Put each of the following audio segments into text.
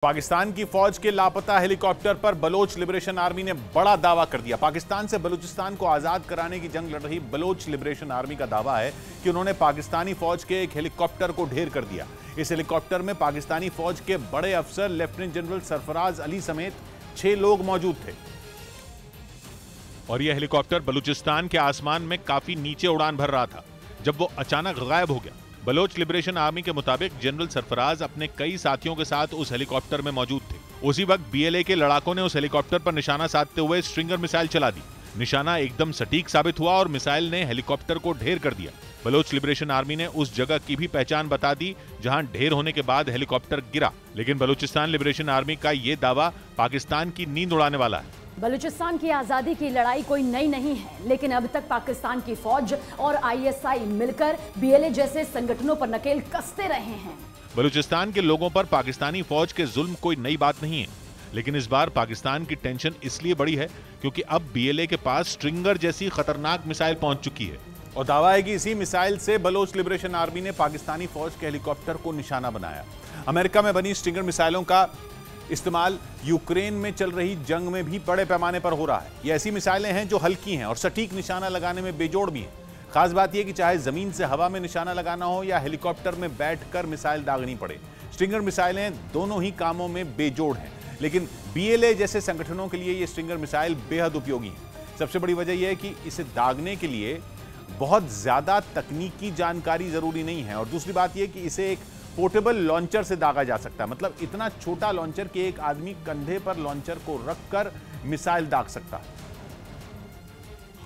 पाकिस्तान की फौज के लापता हेलीकॉप्टर पर बलोच लिबरेशन आर्मी ने बड़ा दावा कर दिया। पाकिस्तान से बलूचिस्तान को आजाद कराने की जंग लड़ रही बलोच लिबरेशन आर्मी का दावा है कि उन्होंने पाकिस्तानी फौज के एक हेलीकॉप्टर को ढेर कर दिया। इस हेलीकॉप्टर में पाकिस्तानी फौज के बड़े अफसर लेफ्टिनेंट जनरल सरफराज अली समेत 6 लोग मौजूद थे और यह हेलीकॉप्टर बलूचिस्तान के आसमान में काफी नीचे उड़ान भर रहा था जब वो अचानक गायब हो गया। बलोच लिबरेशन आर्मी के मुताबिक जनरल सरफराज अपने कई साथियों के साथ उस हेलीकॉप्टर में मौजूद थे। उसी वक्त बीएलए के लड़ाकों ने उस हेलीकॉप्टर पर निशाना साधते हुए स्ट्रिंगर मिसाइल चला दी। निशाना एकदम सटीक साबित हुआ और मिसाइल ने हेलीकॉप्टर को ढेर कर दिया। बलोच लिबरेशन आर्मी ने उस जगह की भी पहचान बता दी जहां ढेर होने के बाद हेलीकॉप्टर गिरा, लेकिन बलूचिस्तान लिबरेशन आर्मी का यह दावा पाकिस्तान की नींद उड़ाने वाला है। बलूचिस्तान की आजादी की लड़ाई कोई नई नहीं है, लेकिन अब तक पाकिस्तान की फौज और आईएसआई मिलकर बीएलए जैसे संगठनों पर नकेल कसते रहे हैं। बलूचिस्तान के लोगों पर पाकिस्तानी फौज के जुल्म कोई नई बात नहीं है, लेकिन इस बार पाकिस्तान की टेंशन इसलिए बड़ी है क्योंकि अब बीएलए के पास स्ट्रिंगर जैसी खतरनाक मिसाइल पहुंच चुकी है और दावा है कि इसी मिसाइल से बलोच लिबरेशन आर्मी ने पाकिस्तानी फौज के हेलीकॉप्टर को निशाना बनाया। अमेरिका में बनी स्ट्रिंगर मिसाइलों का इस्तेमाल यूक्रेन में चल रही जंग में भी बड़े पैमाने पर हो रहा है। ये ऐसी मिसाइलें हैं जो हल्की हैं और सटीक निशाना लगाने में बेजोड़ भी हैं। खास बात यह कि चाहे जमीन से हवा में निशाना लगाना हो या हेलीकॉप्टर में बैठकर मिसाइल दागनी पड़े, स्ट्रिंगर मिसाइलें दोनों ही कामों में बेजोड़ हैं। लेकिन बीएलए जैसे संगठनों के लिए ये स्ट्रिंगर मिसाइल बेहद उपयोगी है। सबसे बड़ी वजह यह है कि इसे दागने के लिए बहुत ज्यादा तकनीकी जानकारी जरूरी नहीं है और दूसरी बात यह कि इसे एक पोर्टेबल लॉन्चर से दागा जा सकता है। मतलब इतना छोटा लॉन्चर कि एक आदमी कंधे पर लॉन्चर को रखकर मिसाइल दाग सकता है।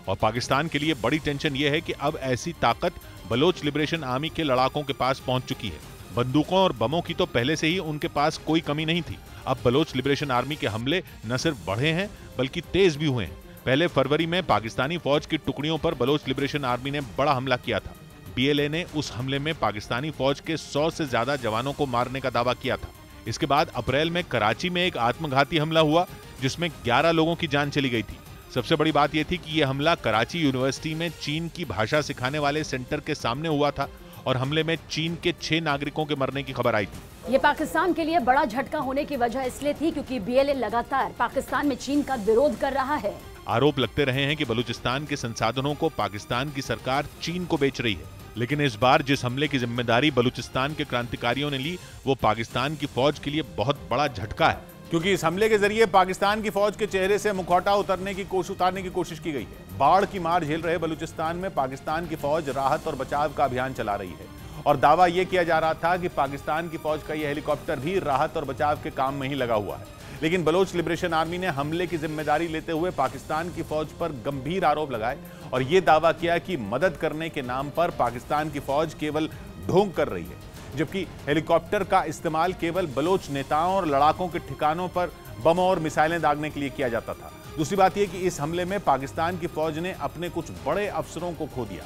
और पाकिस्तान के लिए बड़ी टेंशन यह है कि अब ऐसी ताकत बलोच लिबरेशन आर्मी के लड़ाकों के पास पहुंच चुकी है। बंदूकों और बमों की तो पहले से ही उनके पास कोई कमी नहीं थी। अब बलोच लिबरेशन आर्मी के हमले न सिर्फ बढ़े हैं बल्कि तेज भी हुए हैं। पहले फरवरी में पाकिस्तानी फौज की टुकड़ियों पर बलोच लिबरेशन आर्मी ने बड़ा हमला किया था। बीएलए ने उस हमले में पाकिस्तानी फौज के 100 से ज्यादा जवानों को मारने का दावा किया था। इसके बाद अप्रैल में कराची में एक आत्मघाती हमला हुआ जिसमें 11 लोगों की जान चली गई थी। सबसे बड़ी बात यह थी कि यह हमला कराची यूनिवर्सिटी में चीन की भाषा सिखाने वाले सेंटर के सामने हुआ था और हमले में चीन के 6 नागरिकों के मरने की खबर आई थी। ये पाकिस्तान के लिए बड़ा झटका होने की वजह इसलिए थी क्योंकि बीएलए लगातार पाकिस्तान में चीन का विरोध कर रहा है। आरोप लगते रहे हैं कि बलूचिस्तान के संसाधनों को पाकिस्तान की सरकार चीन को बेच रही है, लेकिन इस बार जिस हमले की जिम्मेदारी बलूचिस्तान के क्रांतिकारियों ने ली वो पाकिस्तान की फौज के लिए बहुत बड़ा झटका है, क्योंकि इस हमले के जरिए पाकिस्तान की फौज के चेहरे से मुखौटा उतारने की कोशिश की गई है। बाढ़ की मार झेल रहे बलूचिस्तान में पाकिस्तान की फौज राहत और बचाव का अभियान चला रही है और दावा यह किया जा रहा था कि पाकिस्तान की फौज का यह हेलीकॉप्टर भी राहत और बचाव के काम में ही लगा हुआ है। लेकिन बलोच लिबरेशन आर्मी ने हमले की जिम्मेदारी लेते हुए पाकिस्तान की फौज पर गंभीर आरोप लगाए और यह दावा किया कि मदद करने के नाम पर पाकिस्तान की फौज केवल ढोंग कर रही है, जबकि हेलीकॉप्टर का इस्तेमाल केवल बलोच नेताओं और लड़ाकों के ठिकानों पर बम और मिसाइलें दागने के लिए किया जाता था। दूसरी बात यह कि इस हमले में पाकिस्तान की फौज ने अपने कुछ बड़े अफसरों को खो दिया,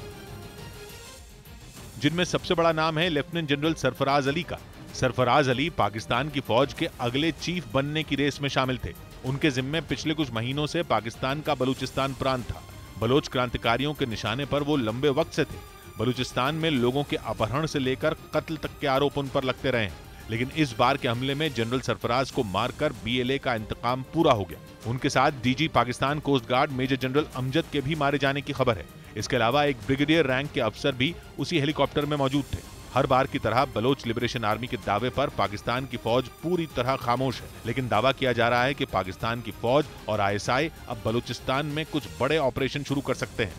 जिनमें सबसे बड़ा नाम है लेफ्टिनेंट जनरल सरफराज अली का। सरफराज अली पाकिस्तान की फौज के अगले चीफ बनने की रेस में शामिल थे। उनके जिम्मे पिछले कुछ महीनों से पाकिस्तान का बलूचिस्तान प्रांत था। बलोच क्रांतिकारियों के निशाने पर वो लंबे वक्त से थे। बलूचिस्तान में लोगों के अपहरण से लेकर कत्ल तक के आरोप उन पर लगते रहे हैं, लेकिन इस बार के हमले में जनरल सरफराज को मारकर बीएलए का इंतकाम पूरा हो गया। उनके साथ DG Pakistan coast guard major general Amjad के भी मारे जाने की खबर है। इसके अलावा एक ब्रिगेडियर रैंक के अफसर भी उसी हेलीकॉप्टर में मौजूद थे। हर बार की तरह बलोच लिबरेशन आर्मी के दावे पर पाकिस्तान की फौज पूरी तरह खामोश है, लेकिन दावा किया जा रहा है कि पाकिस्तान की फौज और आईएसआई अब बलूचिस्तान में कुछ बड़े ऑपरेशन शुरू कर सकते हैं।